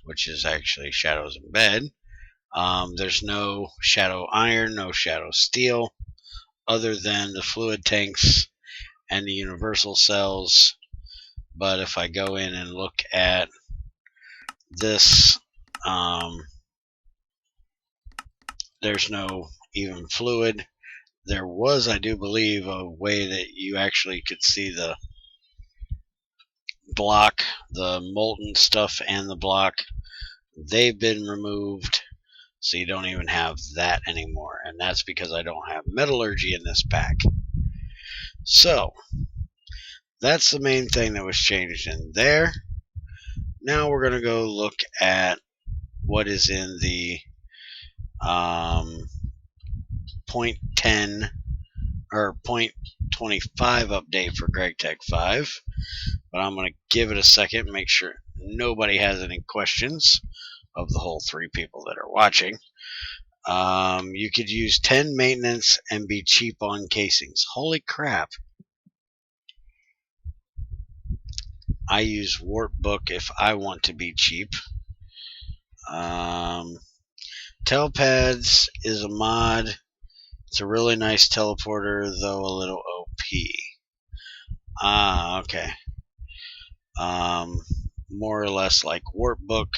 which is actually Shadows in Bed. There's no Shadow Iron, no Shadow Steel, other than the fluid tanks and the universal cells. But if I go in and look at this, there's no even fluid. There was, I do believe, a way that you actually could see the block, the molten stuff and the block. They've been removed, so you don't even have that anymore, and that's because I don't have metallurgy in this pack. So that's the main thing that was changed in there. Now we're going to go look at what is in the 0.10 or 0.25 update for GregTech 5. But I'm going to give it a second and make sure nobody has any questions of the whole 3 people that are watching. You could use 10 maintenance and be cheap on casings. Holy crap. I use Warp Book if I want to be cheap. Telepads is a mod. It's a really nice teleporter, though a little OP. Okay. More or less like Warp Book,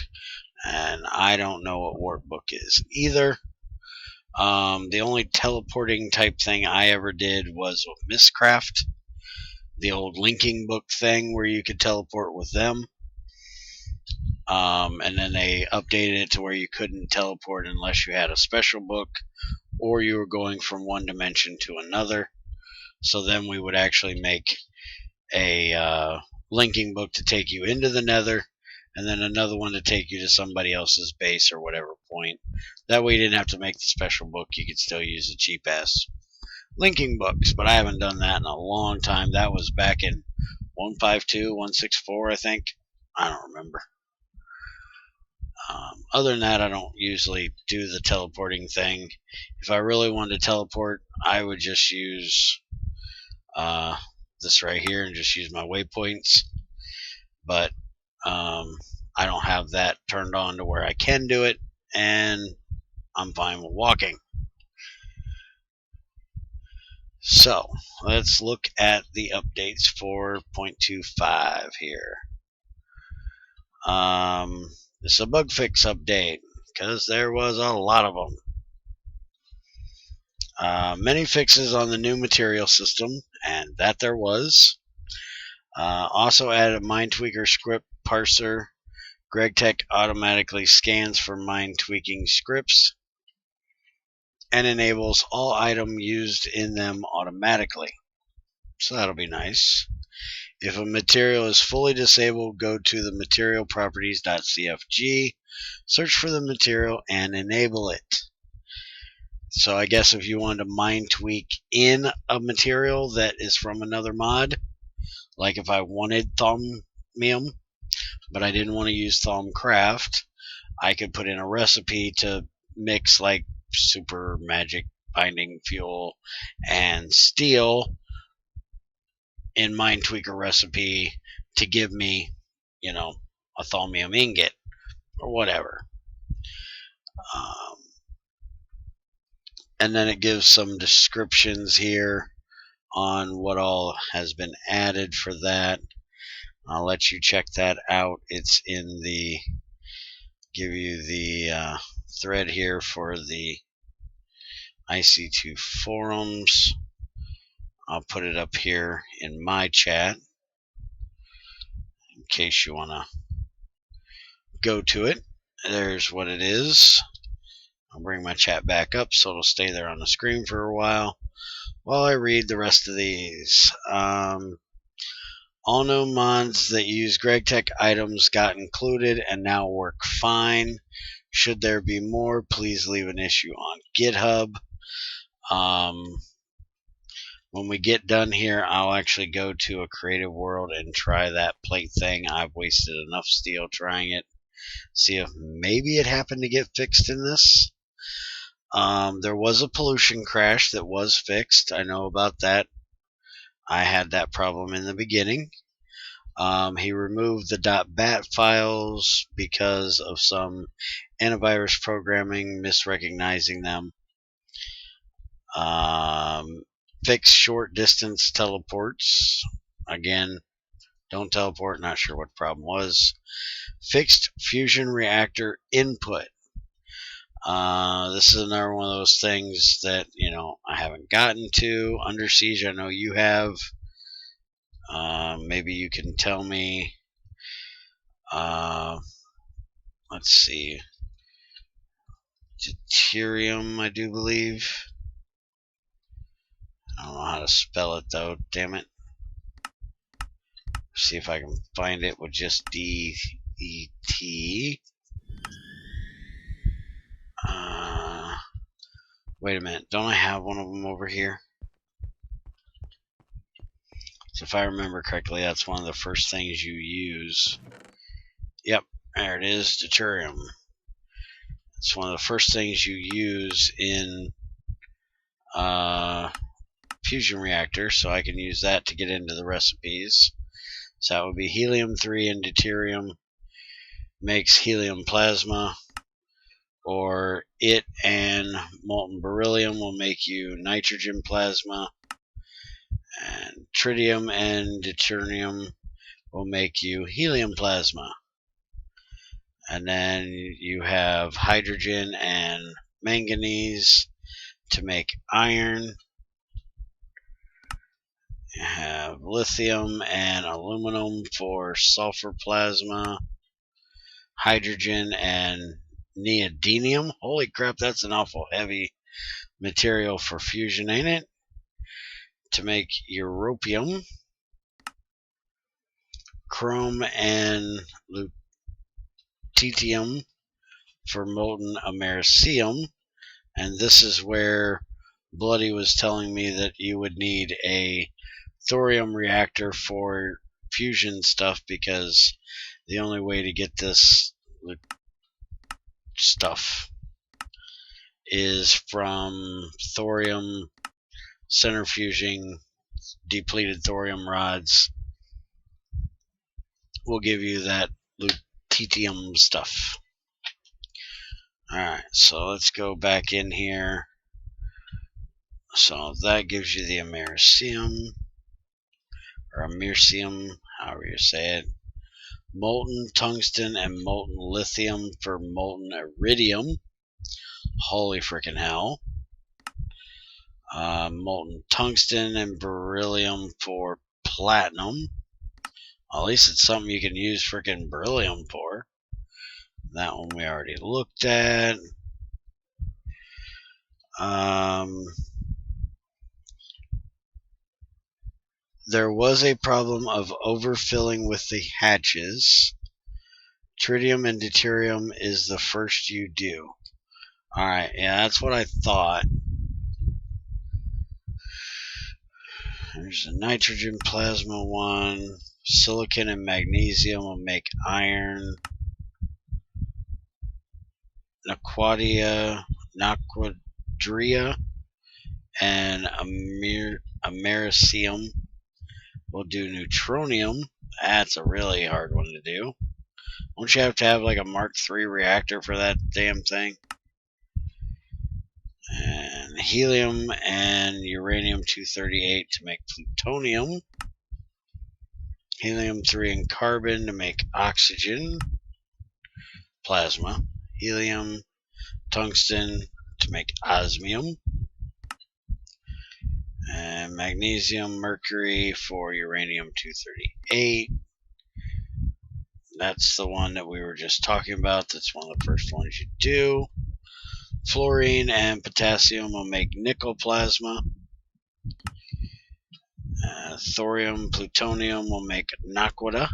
and I don't know what Warp Book is either. The only teleporting type thing I ever did was with Mistcraft, the old linking book thing where you could teleport with them. And then they updated it to where you couldn't teleport unless you had a special book or you were going from one dimension to another. So then we would actually make a linking book to take you into the nether, and then another one to take you to somebody else's base or whatever point. That way you didn't have to make the special book. You could still use the cheap-ass linking books, but I haven't done that in a long time. That was back in 152, 164, I think. I don't remember. Other than that, I don't usually do the teleporting thing. If I really wanted to teleport, I would just use this right here and just use my waypoints. But I don't have that turned on to where I can do it, and I'm fine with walking. So let's look at the updates for 0.25 here. This is a bug fix update because there was a lot of them. Many fixes on the new material system, and that there was. Also added a MineTweaker script parser. GregTech automatically scans for mind tweaking scripts and enables all item used in them automatically. So that'll be nice. If a material is fully disabled, go to the material properties.cfg, search for the material, and enable it. So I guess if you wanted to mind tweak in a material that is from another mod, like if I wanted Thaumium, but I didn't want to use Thaumcraft, I could put in a recipe to mix like super magic binding fuel and steel in MineTweaker recipe to give me, a Thaumium ingot or whatever. And then it gives some descriptions here on what all has been added for that. I'll let you check that out. It's in the, give you the thread here for the IC2 forums. I'll put it up here in my chat in case you want to go to it. There's what it is. I'll bring my chat back up so it'll stay there on the screen for a while I read the rest of these. All known mods that use GregTech items got included and now work fine. Should there be more, please leave an issue on GitHub. When we get done here, I'll actually go to a creative world and try that plate thing. I've wasted enough steel trying it. See if maybe it happened to get fixed in this. There was a pollution crash that was fixed. I know about that. I had that problem in the beginning. He removed the .bat files because of some antivirus programming misrecognizing them. Fixed short distance teleports. Again, don't teleport, not sure what the problem was. Fixed fusion reactor input. This is another one of those things that, I haven't gotten to. Under Siege, I know you have. Maybe you can tell me. Let's see. Deuterium, I do believe. I don't know how to spell it though, damn it. See if I can find it with just D-E-T. Wait a minute, don't I have one of them over here? So if I remember correctly, that's one of the first things you use. Yep, there it is, deuterium. It's one of the first things you use in fusion reactor, so I can use that to get into the recipes. So that would be helium-3 and deuterium makes helium plasma, or it and molten beryllium will make you nitrogen plasma, and tritium and deuterium will make you helium plasma. And then you have hydrogen and manganese to make iron. You have lithium and aluminum for sulfur plasma. Hydrogen and neodymium. Holy crap, that's an awful heavy material for fusion, ain't it? To make europium. Chrome and lutetium for molten americium. And this is where Bloody was telling me that you would need a thorium reactor for fusion stuff, because the only way to get this stuff is from thorium centrifuging. Depleted thorium rods will give you that lutetium stuff. Alright, so let's go back in here. So that gives you the americium, or americium, however you say it. Molten tungsten and molten lithium for molten iridium. Holy freaking hell. Molten tungsten and beryllium for platinum. At least it's something you can use freaking beryllium for. That one we already looked at. There was a problem of overfilling with the hatches. Tritium and deuterium is the first you do. Alright, yeah, that's what I thought. There's a nitrogen plasma one. Silicon and magnesium will make iron. Naquadria and americium will do neutronium. That's a really hard one to do. Don't you have to have like a Mark III reactor for that damn thing? And helium and uranium-238 to make plutonium. Helium-3 and carbon to make oxygen. Plasma. Helium, tungsten to make osmium. And magnesium, mercury for uranium-238. That's the one that we were just talking about. That's one of the first ones you do. Fluorine and potassium will make nickel plasma. Thorium, plutonium will make naquita.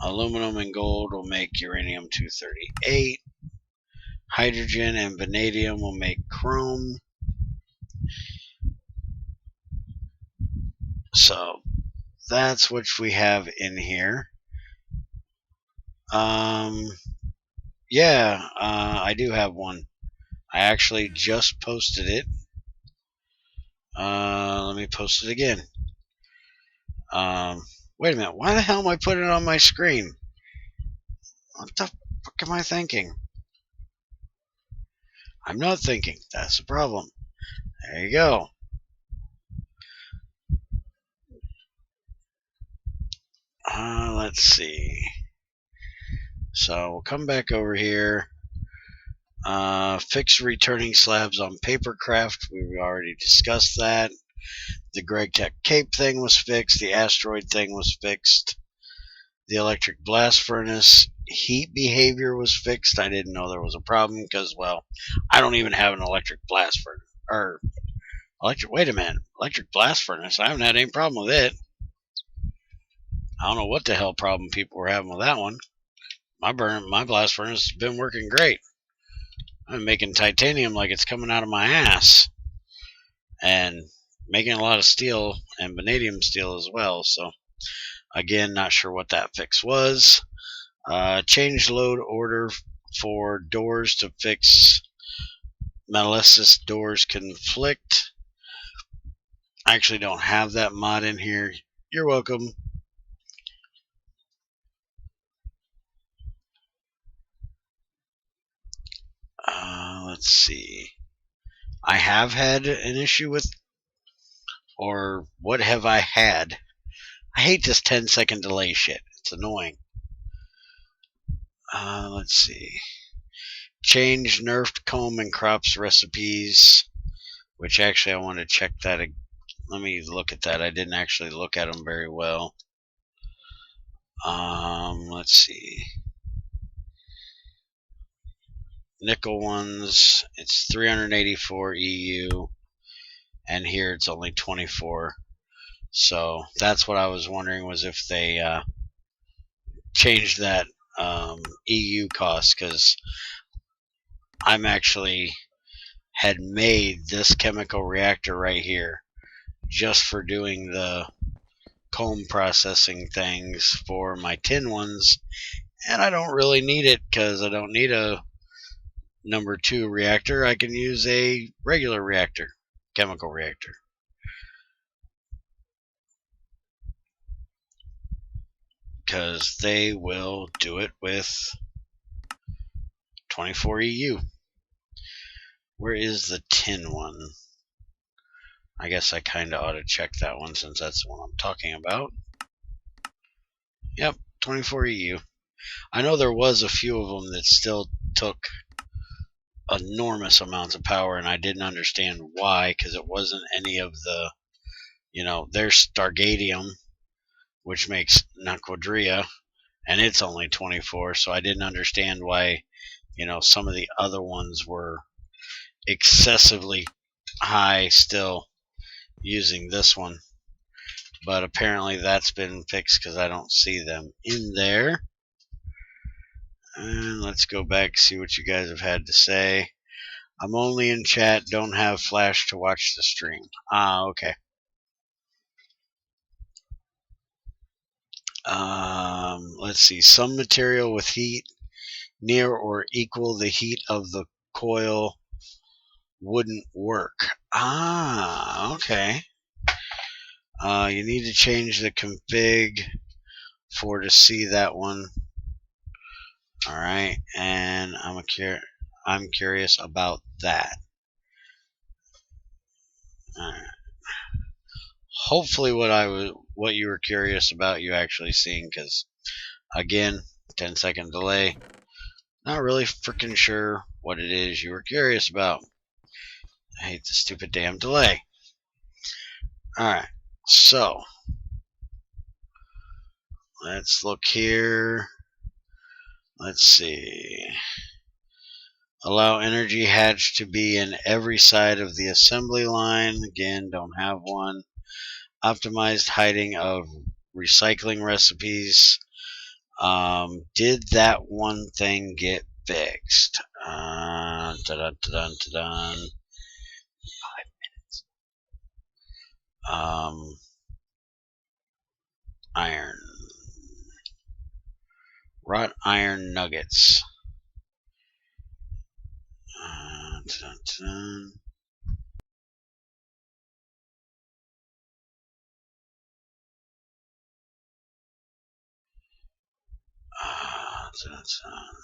Aluminum and gold will make uranium-238. Hydrogen and vanadium will make chrome. So that's what we have in here. Yeah, I do have one. I actually just posted it. Let me post it again. Wait a minute. Why the hell am I putting it on my screen? What the fuck am I thinking? I'm not thinking. That's the problem. There you go. Let's see. So we'll come back over here. Fix returning slabs on papercraft. We've already discussed that. The Greg Tech Cape thing was fixed. The asteroid thing was fixed. The electric blast furnace heat behavior was fixed. I didn't know there was a problem because, well, I don't even have an electric blast furnace. Wait a minute. Electric blast furnace? I haven't had any problem with it. I don't know what the hell problem people were having with that one. My blast furnace has been working great. I'm making titanium like it's coming out of my ass. And making a lot of steel and vanadium steel as well. So, again, not sure what that fix was. Change load order for doors to fix metalysis doors conflict. I actually don't have that mod in here. You're welcome. Let's see. I have had an issue with, or what have I had? I hate this 10-second delay shit. It's annoying. Let's see. Change nerfed comb and crops recipes, which actually I want to check that. Let me look at that. I didn't actually look at them very well. Let's see. Nickel ones, it's 384 EU, and here it's only 24. So that's what I was wondering, was if they changed that EU cost, because I'm actually had made this chemical reactor right here just for doing the comb processing things for my tin ones, and I don't really need it because I don't need a number 2 reactor. I can use a regular reactor, chemical reactor. Because they will do it with 24 EU. Where is the tin one? I guess I kind of ought to check that one since that's the one I'm talking about. Yep, 24 EU. I know there was a few of them that still took enormous amounts of power, and I didn't understand why, because it wasn't any of the, there's Stargadium, which makes Naquadria, and it's only 24, so I didn't understand why, some of the other ones were excessively high still using this one. But apparently that's been fixed because I don't see them in there. And let's go back, see what you guys have had to say. I'm only in chat, don't have flash to watch the stream. Okay. Let's see. Some material with heat near or equal the heat of the coil wouldn't work. Okay. You need to change the config to see that one. All right, and I'm curious about that. All right. Hopefully, what you were curious about, you actually seen, because again, 10-second delay. Not really freaking sure what it is you were curious about. I hate the stupid damn delay. Alright, so let's look here. Let's see. Allow energy hatch to be in every side of the assembly line. Again, don't have one. Optimized hiding of recycling recipes. Did that one thing get fixed? Ta-dun, ta-dun, ta-dun. 5 minutes. Iron. Wrought iron nuggets. Ta-dun, ta-dun. Ta-dun, ta-dun.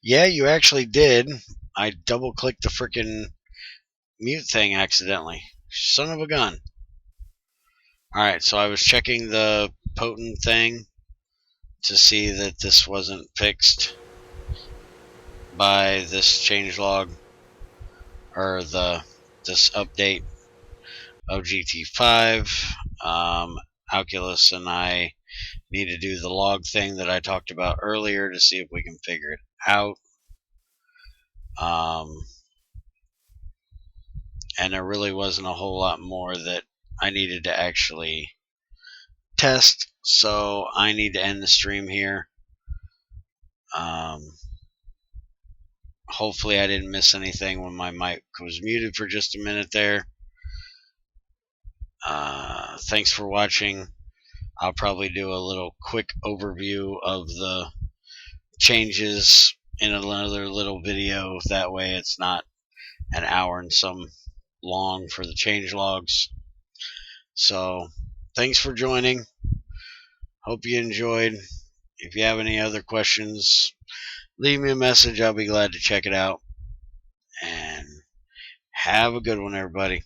Yeah, you actually did. I double clicked the freaking mute thing accidentally. Son of a gun. Alright, so I was checking the potent thing to see that this wasn't fixed by this changelog or this update of GT5. Oculus and I need to do the log thing that I talked about earlier to see if we can figure it out. And there really wasn't a whole lot more that I needed to actually test, so I need to end the stream here. Hopefully I didn't miss anything when my mic was muted for just a minute there. Thanks for watching. I'll probably do a little quick overview of the changes in another little video. That way it's not an hour and some long for the change logs. So thanks for joining. Hope you enjoyed. If you have any other questions, leave me a message. I'll be glad to check it out. And have a good one, everybody.